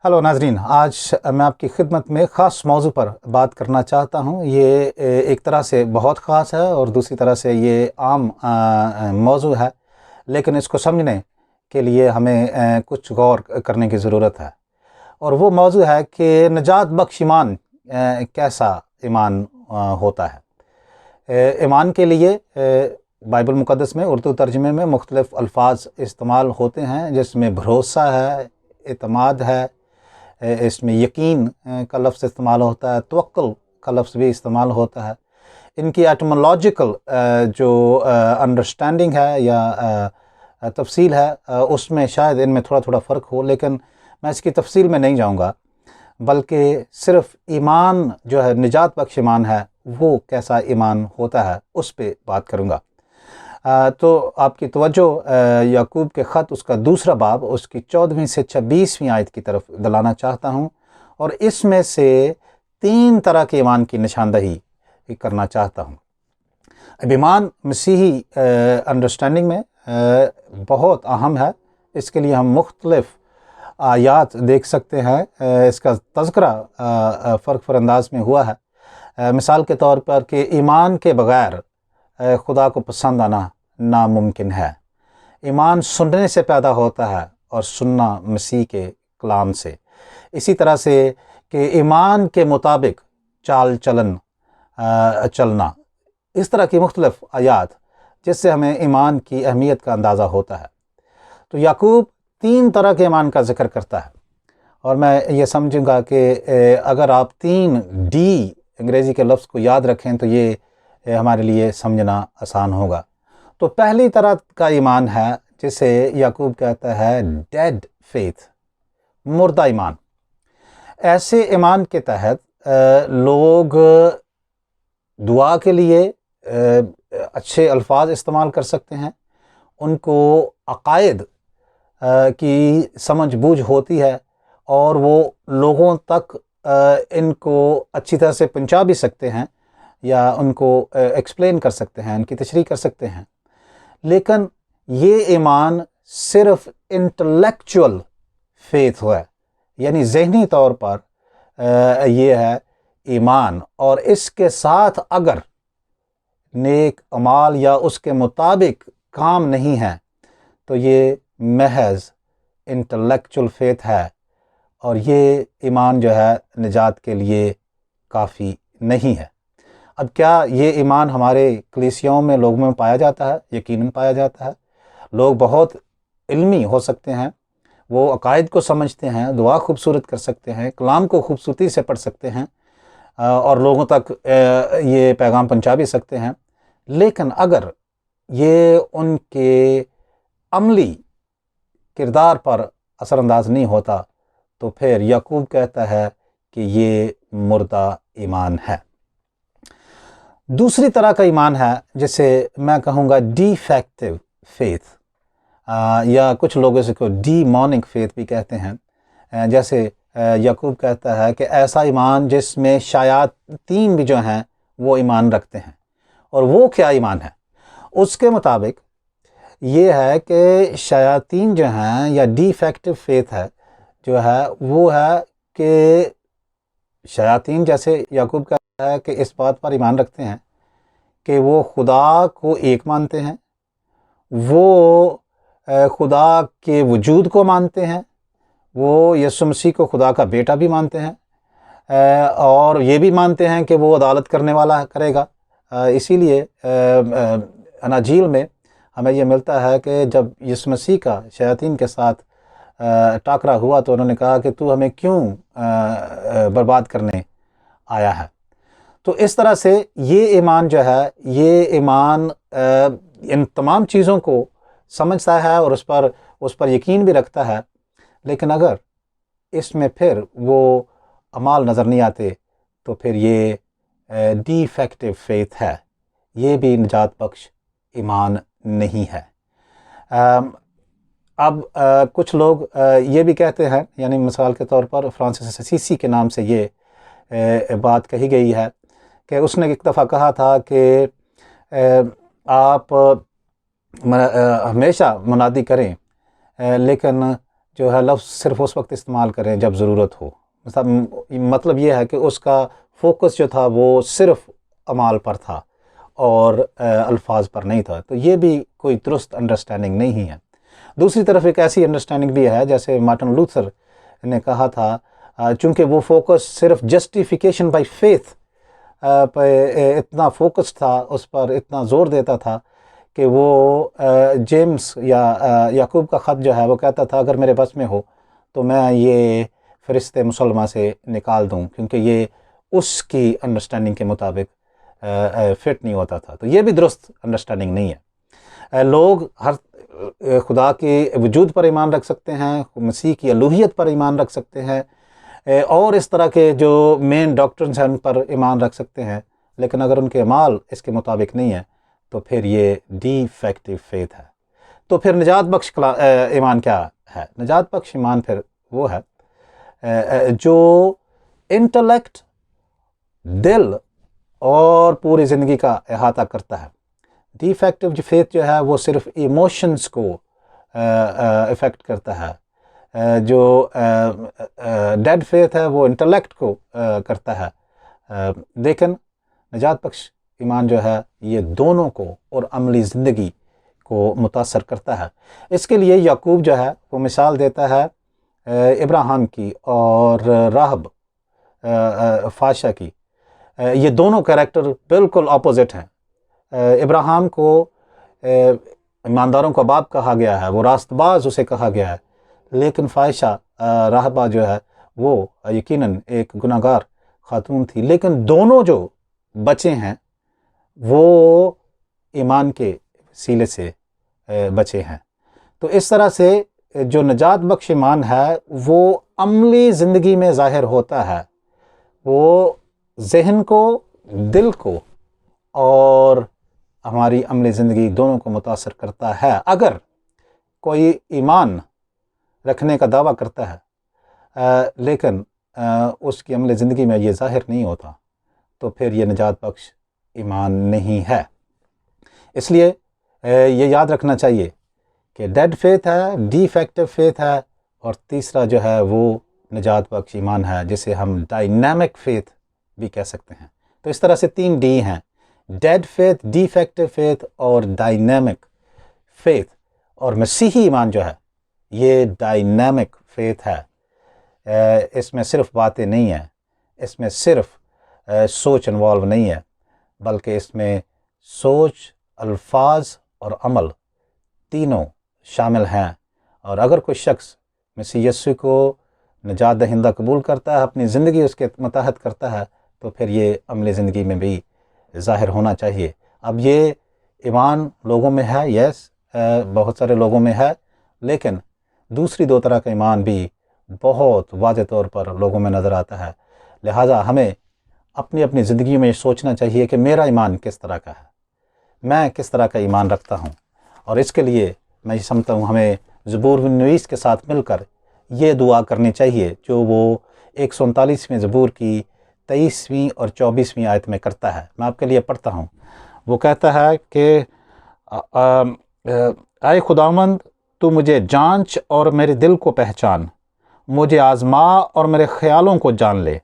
Hello ناظرین، آج میں آپ کی خدمت میں خاص موضوع پر بات کرنا چاہتا ہوں۔ یہ ایک طرح سے بہت خاص ہے اور دوسری طرح سے یہ عام موضوع ہے، لیکن اس کو سمجھنے کے لیے ہمیں کچھ غور کرنے کی ضرورت ہے، اور وہ موضوع ہے کہ نجات بخش ایمان کیسا ایمان ہوتا ہے۔ ایمان کے لیے بائبل مقدس میں اردو ترجمے میں مختلف الفاظ استعمال ہوتے ہیں، جس میں بھروسہ ہے، اعتماد ہے، اس میں یقین کا لفظ استعمال ہوتا ہے، توکل کا لفظ بھی استعمال ہوتا ہے۔ ان کی ایٹمولوجیکل جو انڈرسٹینڈنگ ہے یا تفصیل ہے، اس میں شاید ان میں تھوڑا فرق ہو، لیکن میں اس کی تفصیل میں نہیں جاؤں گا، بلکہ صرف ایمان جو ہے نجات بخش ایمان ہے، وہ کیسا ایمان ہوتا ہے اس پہ بات کروں گا۔ تو آپ کی توجہ یعقوب کے خط اس کا دوسرا باب، اس کی 14ویں سے 26ویں آیت کی طرف دلانا چاہتا ہوں، اور اس میں سے 3 طرح کے ایمان کی نشاندہی کرنا چاہتا ہوں۔ اب ایمان مسیحی انڈرسٹینڈنگ میں بہت اہم ہے۔ اس کے لیے ہم مختلف آیات دیکھ سکتے ہیں، اس کا تذکرہ فرق انداز میں ہوا ہے۔ مثال کے طور پر کہ ایمان کے بغیر خدا کو پسند آنا ناممکن ہے۔ ایمان سننے سے پیدا ہوتا ہے اور سننا مسیح کے کلام سے۔ اسی طرح سے کہ ایمان کے مطابق چال چلنا، اس طرح کی مختلف آیات جس سے ہمیں ایمان کی اہمیت کا اندازہ ہوتا ہے۔ تو یعقوب 3 طرح کے ایمان کا ذکر کرتا ہے، اور میں یہ سمجھوں گا کہ اگر آپ 3 ڈی انگریزی کے لفظ کو یاد رکھیں تو یہ ہمارے لیے سمجھنا آسان ہوگا۔ تو پہلی طرح کا ایمان ہے جسے یعقوب کہتا ہے ڈیڈ فیتھ، مردہ ایمان۔ ایسے ایمان کے تحت لوگ دعا کے لیے اچھے الفاظ استعمال کر سکتے ہیں، ان کو عقائد کی سمجھ بوجھ ہوتی ہے، اور وہ لوگوں تک ان کو اچھی طرح سے پہنچا بھی سکتے ہیں، یا ان کو ایکسپلین کر سکتے ہیں، ان کی تشریح کر سکتے ہیں۔ لیکن یہ ایمان صرف انٹلیکچول فیتھ ہے، یعنی ذہنی طور پر یہ ہے ایمان، اور اس کے ساتھ اگر نیک اعمال یا اس کے مطابق کام نہیں ہے تو یہ محض انٹلیکچول فیتھ ہے، اور یہ ایمان جو ہے نجات کے لیے کافی نہیں ہے۔ اب کیا یہ ایمان ہمارے کلیسیاؤں میں لوگوں میں پایا جاتا ہے؟ یقیناً پایا جاتا ہے۔ لوگ بہت علمی ہو سکتے ہیں، وہ عقائد کو سمجھتے ہیں، دعا خوبصورت کر سکتے ہیں، کلام کو خوبصورتی سے پڑھ سکتے ہیں، اور لوگوں تک یہ پیغام پہنچا بھی سکتے ہیں، لیکن اگر یہ ان کے عملی کردار پر اثر انداز نہیں ہوتا تو پھر یعقوب کہتا ہے کہ یہ مردہ ایمان ہے۔ دوسری طرح کا ایمان ہے جسے میں کہوں گا ڈیفیکٹو فیتھ، یا کچھ لوگ اس کو ڈیمونک فیتھ بھی کہتے ہیں۔ جیسے یعقوب کہتا ہے کہ ایسا ایمان جس میں شیاطین بھی جو ہیں وہ ایمان رکھتے ہیں۔ اور وہ کیا ایمان ہے؟ اس کے مطابق یہ ہے کہ شیاطین جو ہیں، یا ڈیفیکٹو فیتھ ہے جو ہے، وہ ہے کہ شیاطین، جیسے یعقوب کہتا ہے کہ اس بات پر ایمان رکھتے ہیں کہ وہ خدا کو ایک مانتے ہیں، وہ خدا کے وجود کو مانتے ہیں، وہ یسوع مسیح کو خدا کا بیٹا بھی مانتے ہیں، اور یہ بھی مانتے ہیں کہ وہ عدالت کرنے والا کرے گا۔ اسی لیے اناجیل میں ہمیں یہ ملتا ہے کہ جب یسوع مسیح کا شیاطین کے ساتھ ٹاکرا ہوا تو انہوں نے کہا کہ تو ہمیں کیوں برباد کرنے آیا ہے۔ تو اس طرح سے یہ ایمان جو ہے، یہ ایمان ان تمام چیزوں کو سمجھتا ہے اور اس پر یقین بھی رکھتا ہے، لیکن اگر اس میں پھر وہ اعمال نظر نہیں آتے تو پھر یہ ڈیفیکٹو فیتھ ہے، یہ بھی نجات بخش ایمان نہیں ہے۔ اب کچھ لوگ یہ بھی کہتے ہیں، یعنی مثال کے طور پر فرانسس اسیسی کے نام سے یہ بات کہی گئی ہے کہ اس نے ایک دفعہ کہا تھا کہ آپ ہمیشہ منادی کریں، لیکن جو ہے لفظ صرف اس وقت استعمال کریں جب ضرورت ہو. مطلب یہ ہے کہ اس کا فوکس جو تھا وہ صرف اعمال پر تھا اور الفاظ پر نہیں تھا. تو یہ بھی کوئی درست انڈرسٹینڈنگ نہیں ہے. دوسری طرف ایک ایسی انڈرسٹینڈنگ بھی ہے جیسے مارٹن لوتھر نے کہا تھا، چونکہ وہ فوکس صرف جسٹیفیکیشن بائی فیتھ پہ اتنا فوکس تھا، اس پر اتنا زور دیتا تھا کہ وہ جیمس یا یعقوب کا خط جو ہے وہ کہتا تھا اگر میرے بس میں ہو تو میں یہ فرشتے مسلمہ سے نکال دوں، کیونکہ یہ اس کی انڈرسٹینڈنگ کے مطابق فٹ نہیں ہوتا تھا. تو یہ بھی درست انڈرسٹینڈنگ نہیں ہے. لوگ ہر خدا کے وجود پر ایمان رکھ سکتے ہیں، مسیح کی الوہیت پر ایمان رکھ سکتے ہیں، اور اس طرح کے جو مین ڈاکٹرنز ہیں ان پر ایمان رکھ سکتے ہیں، لیکن اگر ان کے اعمال اس کے مطابق نہیں ہیں تو پھر یہ ڈیفیکٹو فیتھ ہے. تو پھر نجات بخش ایمان کیا ہے؟ نجات بخش ایمان پھر وہ ہے جو انٹلیکٹ، دل اور پوری زندگی کا احاطہ کرتا ہے. ڈیفیکٹو فیتھ جو ہے وہ صرف ایموشنز کو افیکٹ کرتا ہے. جو ڈیڈ فیتھ ہے وہ انٹلیکٹ کو کرتا ہے. لیکن نجات بخش ایمان جو ہے یہ دونوں کو اور عملی زندگی کو متاثر کرتا ہے. اس کے لیے یعقوب جو ہے وہ مثال دیتا ہے ابراہیم کی اور راہب فاشا کی. یہ دونوں کریکٹر بالکل اپوزٹ ہیں. ابراہیم کو ایمانداروں کا باپ کہا گیا ہے، وہ راست باز اسے کہا گیا ہے، لیکن فائشہ راہبہ جو ہے وہ یقیناً ایک گناہ گار خاتون تھی. لیکن دونوں جو بچے ہیں وہ ایمان کے وسیلے سے بچے ہیں. تو اس طرح سے جو نجات بخش ایمان ہے وہ عملی زندگی میں ظاہر ہوتا ہے. وہ ذہن کو، دل کو اور ہماری عملی زندگی دونوں کو متاثر کرتا ہے. اگر کوئی ایمان رکھنے کا دعویٰ کرتا ہے لیکن اس کی عملی زندگی میں یہ ظاہر نہیں ہوتا تو پھر یہ نجات بخش ایمان نہیں ہے. اس لیے یہ یاد رکھنا چاہیے کہ ڈیڈ فیتھ ہے، ڈیفیکٹو فیتھ ہے، اور تیسرا جو ہے وہ نجات بخش ایمان ہے جسے ہم ڈائنامک فیتھ بھی کہہ سکتے ہیں. تو اس طرح سے 3 ڈی ہیں: ڈیڈ فیتھ، ڈیفیکٹو فیتھ اور ڈائنامک فیتھ. اور مسیحی ایمان جو ہے یہ ڈائنامک فیتھ ہے. اس میں صرف باتیں نہیں ہیں، اس میں صرف سوچ انوالو نہیں ہے، بلکہ اس میں سوچ، الفاظ اور عمل تینوں شامل ہیں. اور اگر کوئی شخص مسیح یسوع کو نجات دہندہ قبول کرتا ہے، اپنی زندگی اس کے متحد کرتا ہے، تو پھر یہ عملی زندگی میں بھی ظاہر ہونا چاہیے. اب یہ ایمان لوگوں میں ہے، یس بہت سارے لوگوں میں ہے، لیکن دوسری 2 طرح کا ایمان بھی بہت واضح طور پر لوگوں میں نظر آتا ہے. لہٰذا ہمیں اپنی اپنی زندگی میں سوچنا چاہیے کہ میرا ایمان کس طرح کا ہے، میں کس طرح کا ایمان رکھتا ہوں. اور اس کے لیے میں یہ سمجھتا ہوں ہمیں زبور نویس کے ساتھ مل کر یہ دعا کرنی چاہیے جو وہ 139ویں زبور کی 23ویں اور 24ویں آیت میں کرتا ہے. میں آپ کے لیے پڑھتا ہوں. وہ کہتا ہے کہ اے خداوند، تو مجھے جانچ اور میرے دل کو پہچان، مجھے آزما اور میرے خیالوں کو جان لے،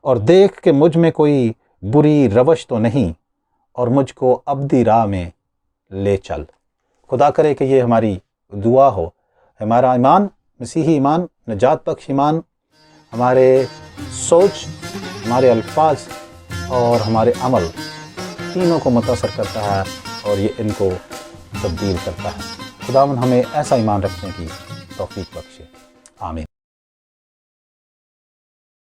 اور دیکھ کہ مجھ میں کوئی بری روش تو نہیں، اور مجھ کو ابدی راہ میں لے چل. خدا کرے کہ یہ ہماری دعا ہو. ہمارا ایمان، مسیحی ایمان، نجات بخش ایمان، ہمارے سوچ، ہمارے الفاظ اور ہمارے عمل تینوں کو متاثر کرتا ہے اور یہ ان کو تبدیل کرتا ہے. خداوند ہمیں ایسا ایمان رکھنے کی توفیق بخشے. آمین.